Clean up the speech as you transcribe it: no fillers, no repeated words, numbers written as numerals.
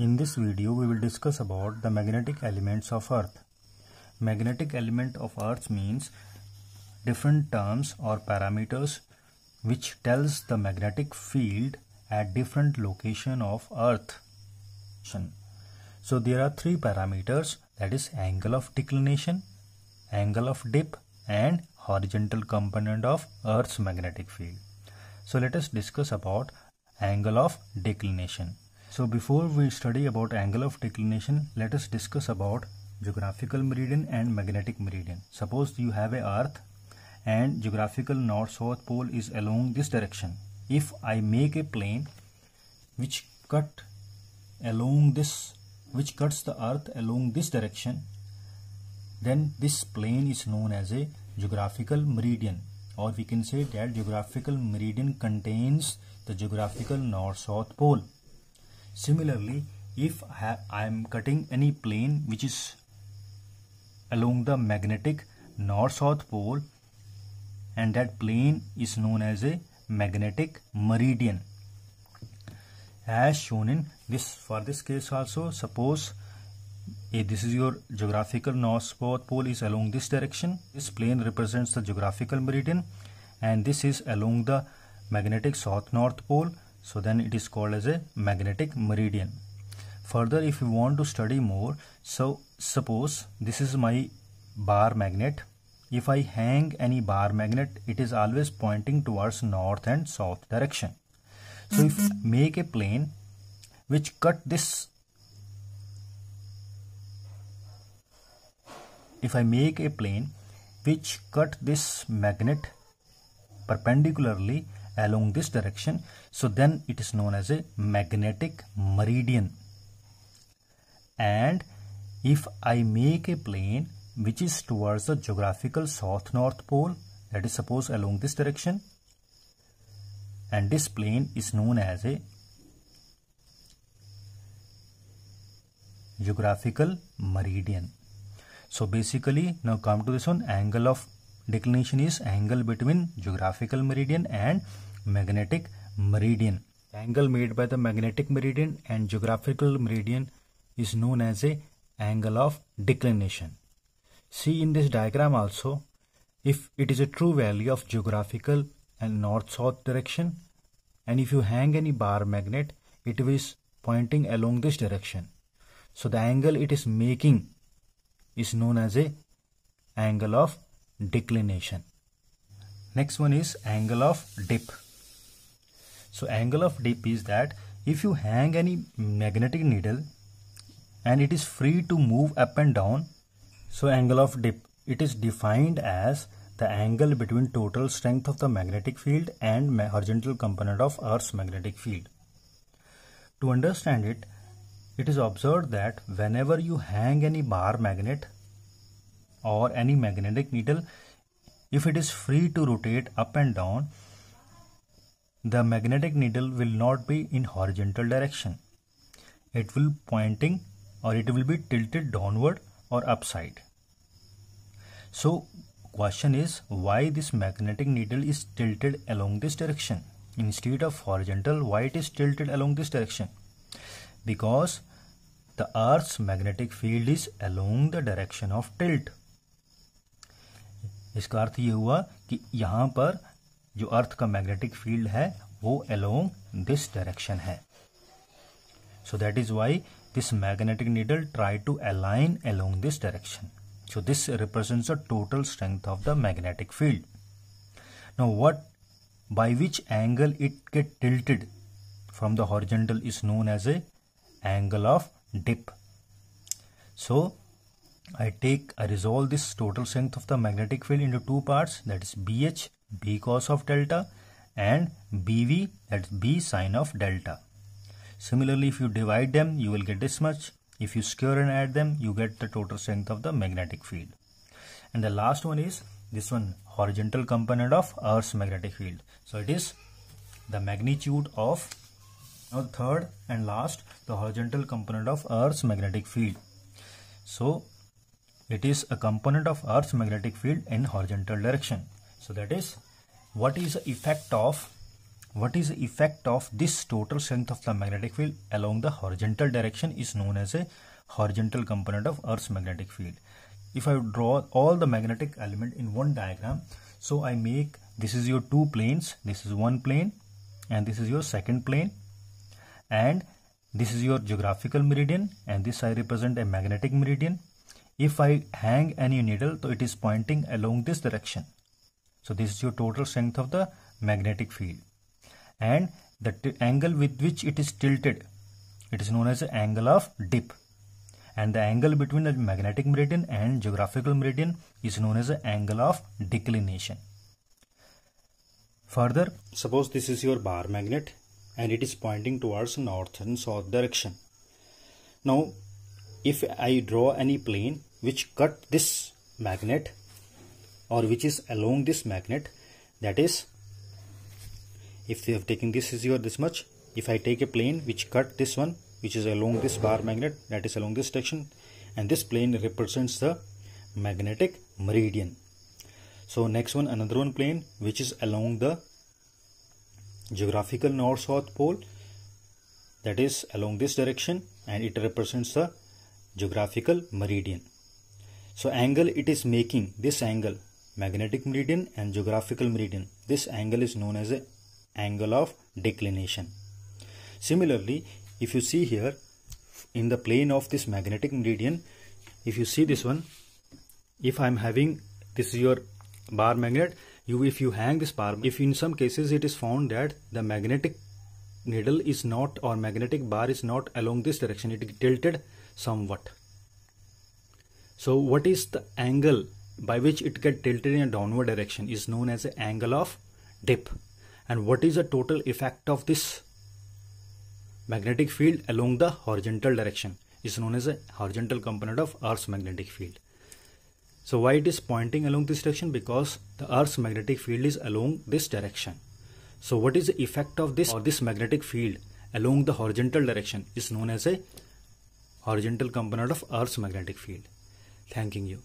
In this video, we will discuss about the magnetic elements of Earth. Magnetic element of Earth means different terms or parameters which tells the magnetic field at different location of Earth. So there are three parameters, that is angle of declination, angle of dip and horizontal component of Earth's magnetic field. So let us discuss about angle of declination. So before we study about angle of declination, let us discuss about geographical meridian and magnetic meridian. Suppose you have a Earth and geographical north-south pole is along this direction. If I make a plane which cuts the Earth along this direction, then this plane is known as a geographical meridian, or we can say that geographical meridian contains the geographical north-south pole. Similarly, if I am cutting any plane which is along the magnetic north-south pole, and that plane is known as a magnetic meridian. As shown in this, for this case also, suppose this is your geographical north-south pole is along this direction. This plane represents the geographical meridian and this is along the magnetic south-north pole. So then it is called as a magnetic meridian. Further, if you want to study more, so suppose this is my bar magnet. If I hang any bar magnet, it is always pointing towards north and south direction. So if I make a plane which cut this, magnet perpendicularly along this direction, so then it is known as a magnetic meridian. And if I make a plane which is towards the geographical south-north pole, that is suppose along this direction, and this plane is known as a geographical meridian. So basically, now come to this one, angle of declination is angle between geographical meridian and magnetic meridian. Angle made by the magnetic meridian and geographical meridian is known as a angle of declination. See in this diagram also, if it is a true value of geographical and north-south direction, and if you hang any bar magnet, it is pointing along this direction. So the angle it is making is known as a angle of declination. Next one is angle of dip. So angle of dip is that if you hang any magnetic needle and it is free to move up and down, so angle of dip, it is defined as the angle between total strength of the magnetic field and horizontal component of Earth's magnetic field. To understand it, it is observed that whenever you hang any bar magnet or any magnetic needle, if it is free to rotate up and down, the magnetic needle will not be in horizontal direction. It will pointing, or it will be tilted downward or upside. So question is, why this magnetic needle is tilted along this direction instead of horizontal? Why it is tilted along this direction? Because the Earth's magnetic field is along the direction of tilt. इसका अर्थ ये हुआ कि यहाँ पर जो अर्थ का magnetic field है वो along this direction है. So that is why this magnetic needle try to align along this direction. So this represents the total strength of the magnetic field. Now by which angle it get tilted from the horizontal is known as a angle of dip. So I resolve this total strength of the magnetic field into two parts, that is BH, B cos of delta, and BV, that is B sin of delta. Similarly, if you divide them, you will get this much. If you square and add them, you get the total strength of the magnetic field. And the last one is this one, horizontal component of Earth's magnetic field. So it is the magnitude of, now third and last, the horizontal component of Earth's magnetic field. So it is a component of Earth's magnetic field in horizontal direction. So that is, what is the effect of what is the effect of this total strength of the magnetic field along the horizontal direction is known as a horizontal component of Earth's magnetic field. If I draw all the magnetic element in one diagram, so I make, this is your two planes, this is one plane and this is your second plane, and this is your geographical meridian, and this I represent a magnetic meridian. If I hang any needle, so it is pointing along this direction. So this is your total strength of the magnetic field, and the angle with which it is tilted, it is known as the angle of dip, and the angle between the magnetic meridian and geographical meridian is known as the angle of declination. Further, suppose this is your bar magnet and it is pointing towards north and south direction. Now if I draw any plane which cut this magnet or which is along this magnet, that is, if we have taken this is your this much, if I take a plane which cut this one which is along this bar magnet, that is along this direction, and this plane represents the magnetic meridian. So next one, another one plane which is along the geographical north-south pole, that is along this direction, and it represents the geographical meridian. So angle it is making, this angle, magnetic meridian and geographical meridian, this angle is known as a angle of declination. Similarly, if you see here in the plane of this magnetic meridian, if you see this one, if I am having, this is your bar magnet, if you hang this bar, if in some cases it is found that the magnetic needle is not, or magnetic bar is not along this direction, it is tilted somewhat. So what is the angle by which it gets tilted in a downward direction is known as the angle of dip. And what is the total effect of this magnetic field along the horizontal direction is known as a horizontal component of Earth's magnetic field. So why it is pointing along this direction? Because the Earth's magnetic field is along this direction. So what is the effect of this or this magnetic field along the horizontal direction is known as a horizontal component of Earth's magnetic field. Thanking you.